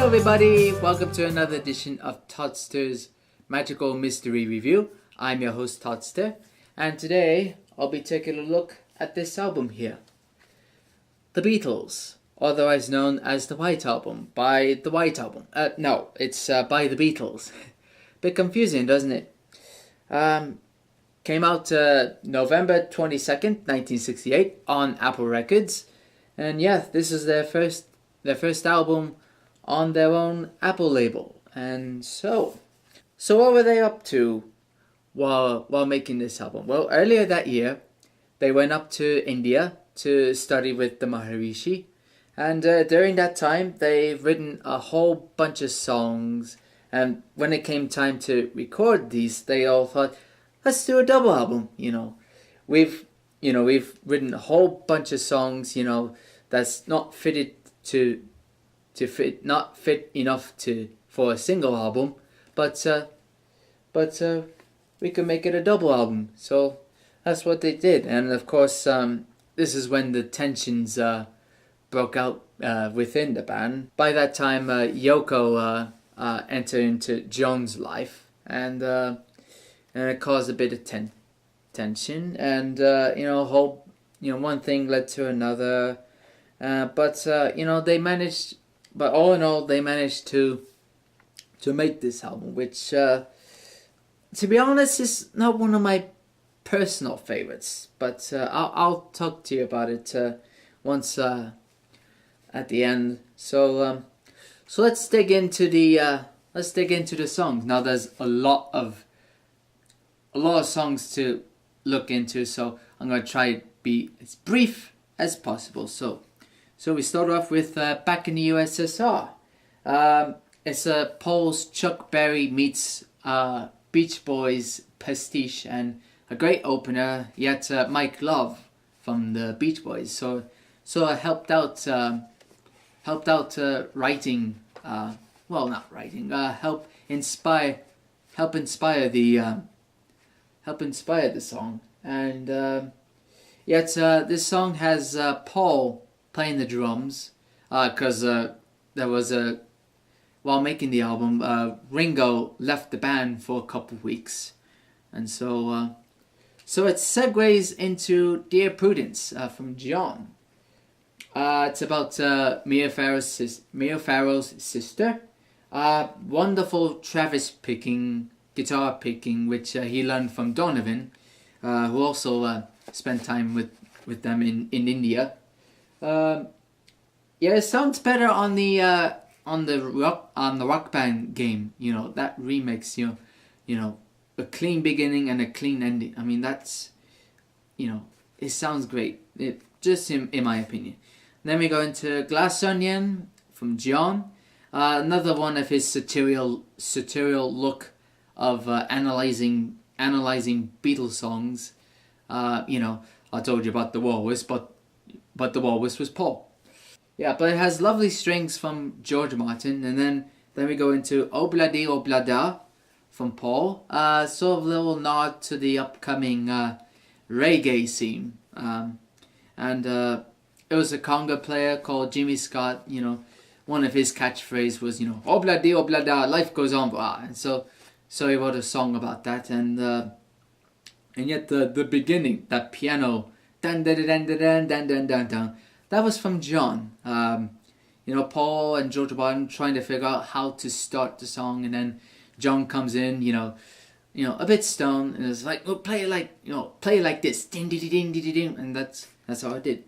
everybody, welcome to another edition of Toddster's Magical Mystery Review. I'm your host Toddster, and today I'll be taking a look at this album here. The Beatles, otherwise known as the White Album, by the White Album. No, it's by the Beatles. Bit confusing, doesn't it? Came out November 22nd, 1968 on Apple Records. And yeah, this is their first album on their own Apple label. And so what were they up to while making this album? Well, earlier that year, they went up to India to study with the Maharishi. And during that time, they've written a whole bunch of songs. And when it came time to record these, they all thought, let's do a double album. We've written a whole bunch of songs, that's not fitted not fit enough for a single album, but we could make it a double album. So that's what they did, and of course, this is when the tensions broke out within the band. By that time, Yoko entered into John's life, and it caused a bit of tension, and one thing led to another. They managed. But all in all, they managed to make this album, which, to be honest, is not one of my personal favorites. But I'll talk to you about it once at the end. So let's dig into the songs. Now, there's a lot of songs to look into, so I'm gonna try to be as brief as possible. So we start off with Back in the USSR. It's Paul's Chuck Berry meets Beach Boys pastiche, and a great opener, yet Mike Love from the Beach Boys. So I helped out writing, help inspire the song. And yet this song has Paul playing the drums, because while making the album, Ringo left the band for a couple of weeks, and so it segues into Dear Prudence from John. It's about Mia Farrow's sister. Wonderful guitar picking, which he learned from Donovan, who also spent time with them in India. It sounds better on the Rock Band game. That remix. A clean beginning and a clean ending. I mean, that's it sounds great. It just in my opinion. Then we go into Glass Onion from John. Another one of his satirical look of analyzing Beatles songs. I told you about the Walrus, but the Walrus was Paul. Yeah, but it has lovely strings from George Martin, and then we go into Obladi Oblada from Paul. Sort of a little nod to the upcoming reggae scene. And it was a conga player called Jimmy Scott. One of his catchphrases was, Obladi Oblada, life goes on. And so he wrote a song about that, and yet the beginning, that piano. Dun, dun, dun, dun, dun, dun, dun, dun, dun. That was from John. Paul and George Martin trying to figure out how to start the song, and then John comes in, a bit stoned, and it's like, well, play it like this, ding, ding, ding, ding, ding, and that's how I did.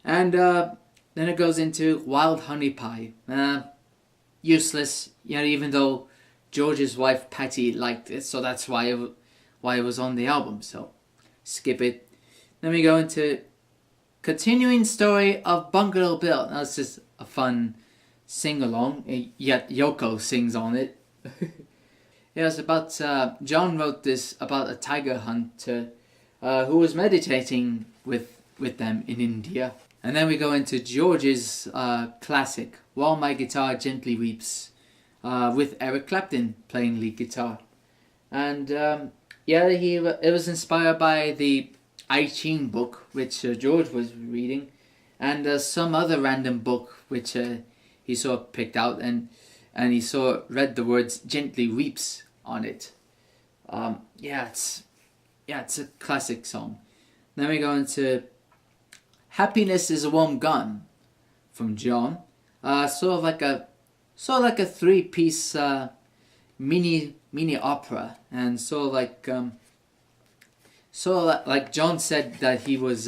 And then it goes into Wild Honey Pie. Useless, even though George's wife Patty liked it, so that's why it was on the album. So skip it. Then we go into Continuing Story of Bungalow Bill. Now, it's just a fun sing-along, yet Yoko sings on it. It's about, John wrote this about a tiger hunter who was meditating with them in India. And then we go into George's classic, While My Guitar Gently Weeps, with Eric Clapton playing lead guitar. And it was inspired by the I Ching book, which George was reading, and some other random book which he sort of picked out, and and he read the words "gently weeps" on it. It's a classic song. Then we go into "Happiness is a Warm Gun" from John. Sort of like a 3-piece mini opera, and sort of like John said that he was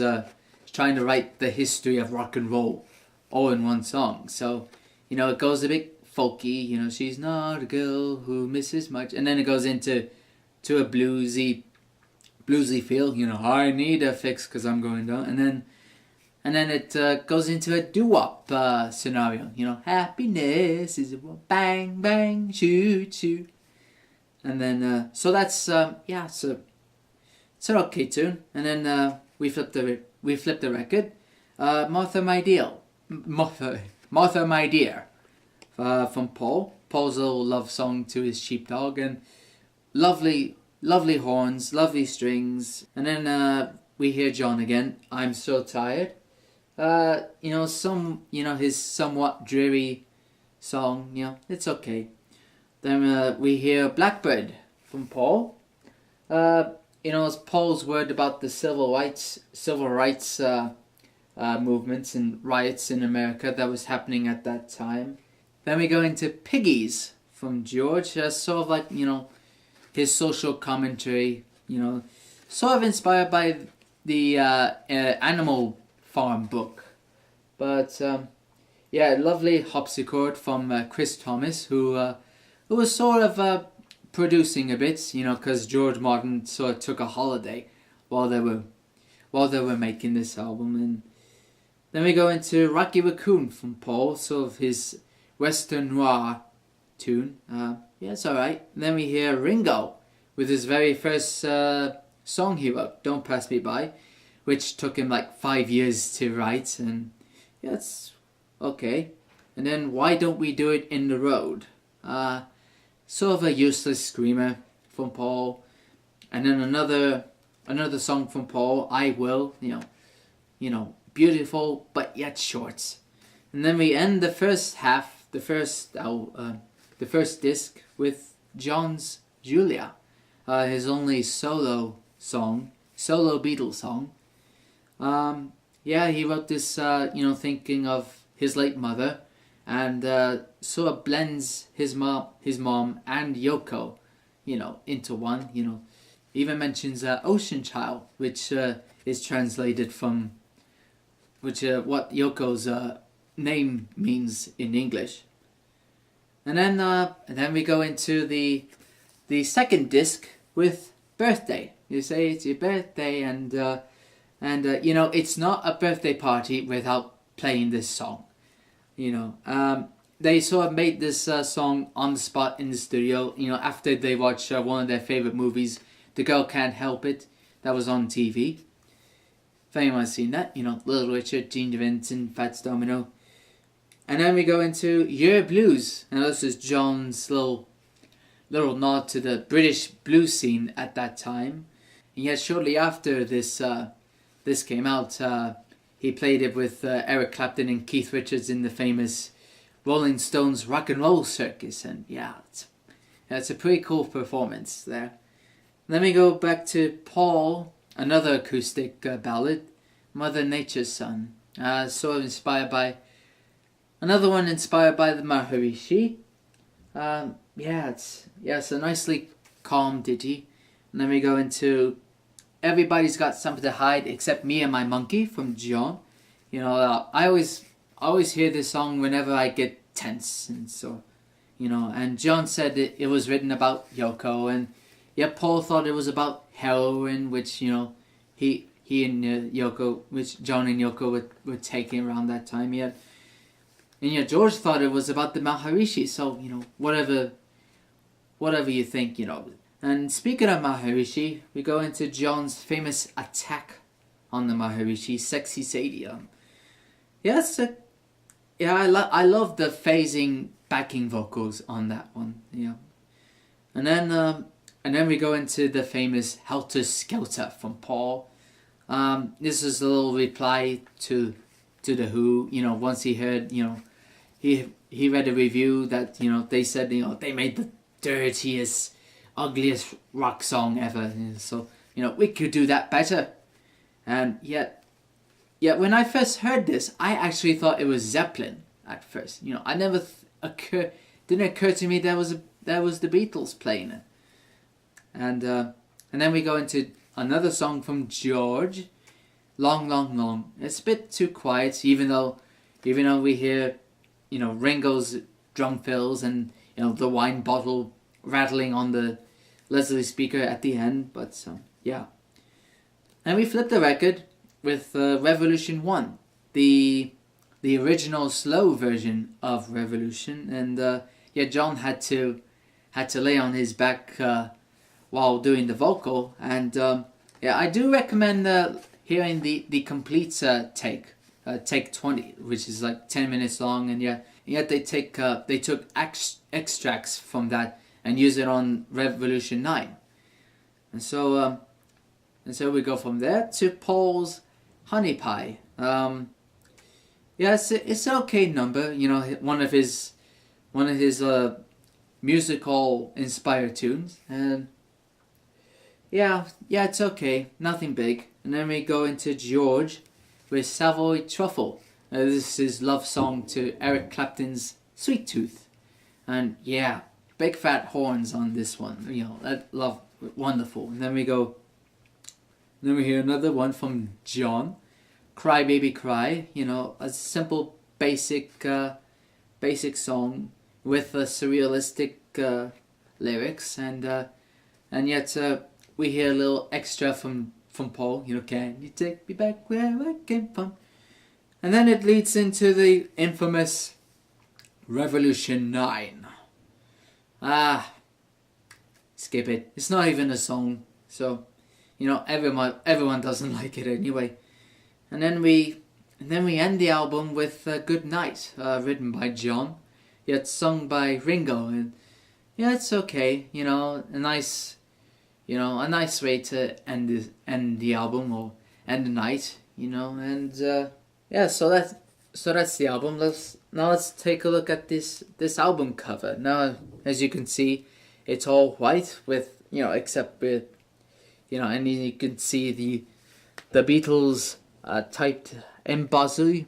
trying to write the history of rock and roll all in one song. So, it goes a bit folky, she's not a girl who misses much, and then it goes into a bluesy feel, I need a fix because I'm going down, and then it goes into a doo-wop scenario, happiness is a bang bang shoot shoot, and then so that's it's an okay tune, and then we flip the record. Martha My Dear, from Paul. Paul's little love song to his sheepdog, and lovely horns, lovely strings, and then we hear John again. I'm so tired. His somewhat dreary song. It's okay. Then we hear Blackbird from Paul. It's Paul's word about the civil rights movements and riots in America that was happening at that time. Then we go into Piggies from George, sort of like, his social commentary, sort of inspired by the Animal Farm book. But, lovely harpsichord from Chris Thomas, who was sort of producing a bit, because George Martin sort of took a holiday while they were making this album. And then we go into Rocky Raccoon from Paul, sort of his Western noir tune. It's alright. Then we hear Ringo with his very first song he wrote, Don't Pass Me By, which took him like 5 years to write, and it's okay. And then Why Don't We Do It in the Road? Sort of a useless screamer from Paul. And then another song from Paul, I Will, beautiful but yet short. And then we end the first half, the first disc with John's Julia, his only solo Beatles song. He wrote this, thinking of his late mother, and sort of blends his mom and Yoko, into one. Even mentions Ocean Child, which is translated from what Yoko's name means in English. And then we go into the second disc with Birthday. You say it's your birthday, and it's not a birthday party without playing this song. They sort of made this song on the spot in the studio, after they watched one of their favorite movies, The Girl Can't Help It, that was on TV. If anyone's seen that, Little Richard, Gene Vincent, Fats Domino. And then we go into Your Blues, and this is John's little nod to the British blues scene at that time. And yet shortly after this came out, he played it with Eric Clapton and Keith Richards in the famous Rolling Stones Rock and Roll Circus, and it's a pretty cool performance there. Then we go back to Paul, another acoustic ballad, Mother Nature's Son, sort of inspired by the Maharishi. It's a nicely calm ditty. And then we go into Everybody's Got Something to Hide Except Me and My Monkey from John. I always hear this song whenever I get tense, and so, and John said it was written about Yoko, and Paul thought it was about heroin, which, he and Yoko, which John and Yoko were taking around that time, And George thought it was about the Maharishi, so, whatever you think, And speaking of Maharishi, we go into John's famous attack on the Maharishi, Sexy Sadie. I love the phasing backing vocals on that one, And then we go into the famous Helter Skelter from Paul. This is a little reply to the Who. Once he heard, he he read a review that they said they made the dirtiest, ugliest rock song ever. So we could do that better. And yet when I first heard this, I actually thought it was Zeppelin at first. I never didn't occur to me that was the Beatles playing it. And then we go into another song from George, Long, Long, Long. It's a bit too quiet, even though we hear Ringo's drum fills and the wine bottle rattling on the Leslie speaker at the end. But yeah. And we flip the record with Revolution 1, the original slow version of Revolution, and John had to lay on his back while doing the vocal, and I do recommend hearing the complete take 20, which is like 10 minutes long, and yet they took extracts from that and use it on Revolution 9, and so we go from there to Paul's Honey Pie. It's an okay number. One of his musical inspired tunes, and it's okay. Nothing big. And then we go into George with Savoy Truffle. This is love song to Eric Clapton's Sweet Tooth, and big fat horns on this one. Wonderful. And then we hear another one from John, Cry Baby Cry. A simple basic song with surrealistic lyrics, and yet we hear a little extra from Paul. Can you take me back where I came from? And then it leads into the infamous Revolution 9. Skip it. It's not even a song, so everyone doesn't like it anyway. And then we end the album with Good Night, written by John, yet sung by Ringo, and it's okay. A nice way to end the album or end the night. And so that's the album. Let's take a look at this album cover. Now, as you can see, it's all white with except with and you can see the Beatles typed embossed in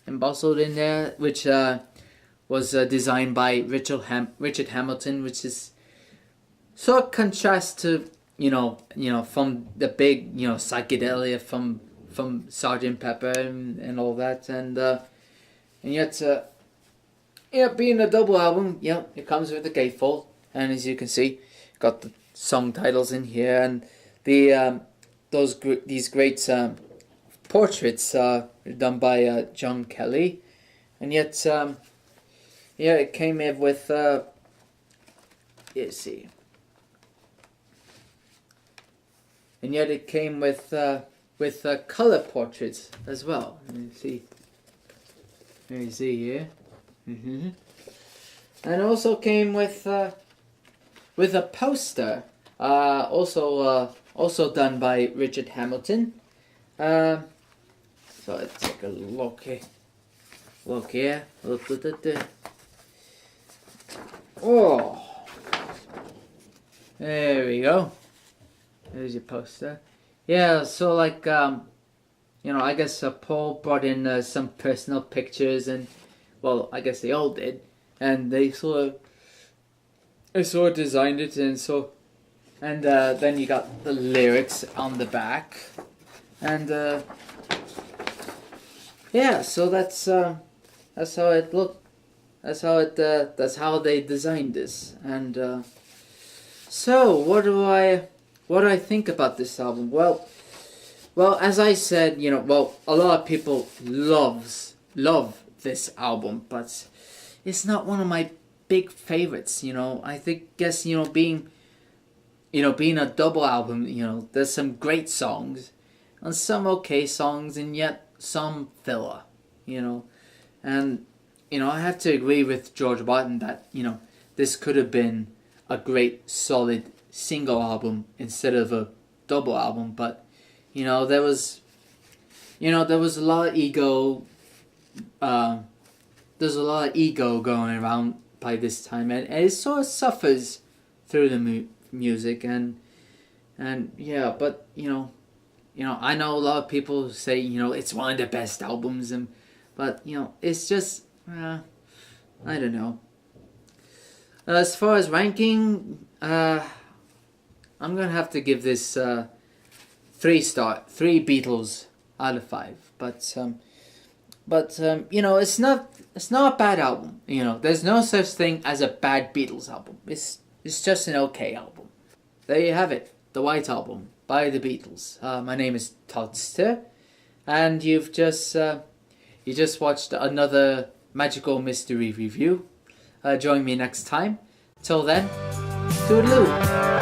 there, which was designed by Richard Hamilton, which is sort of contrast to from the big psychedelia from Sgt. Pepper and all that, and yet being a double album, it comes with the gatefold, and as you can see, got the song titles in here, and these great portraits done by John Kelly, and yet it came in with let's see, and yet it came with color portraits as well. Let me see. There you see here, and also came with a poster. Also done by Richard Hamilton. So let's take a look here. Look here. Oh, there we go. There's your poster. So like I guess Paul brought in some personal pictures, and well, I guess they all did, and they sort of designed it, and then you got the lyrics on the back, and so that's how it looked. That's how they designed this, and so what do I think about this album? Well, as I said, a lot of people love this album, but it's not one of my big favorites. I guess being a double album, there's some great songs and some okay songs, and yet some filler, and I have to agree with George Martin that this could have been a great solid single album instead of a double album, but there was a lot of ego there's a lot of ego going around by this time, and it sort of suffers through the music, and yeah, but I know a lot of people say it's one of the best albums, but it's just I don't know. As far as ranking, I'm gonna have to give this 3 Beatles out of 5. But it's not a bad album. There's no such thing as a bad Beatles album. It's just an okay album. There you have it, the White Album by the Beatles. My name is Toddster, and you've just watched another magical mystery review. Join me next time. Till then, toodaloo.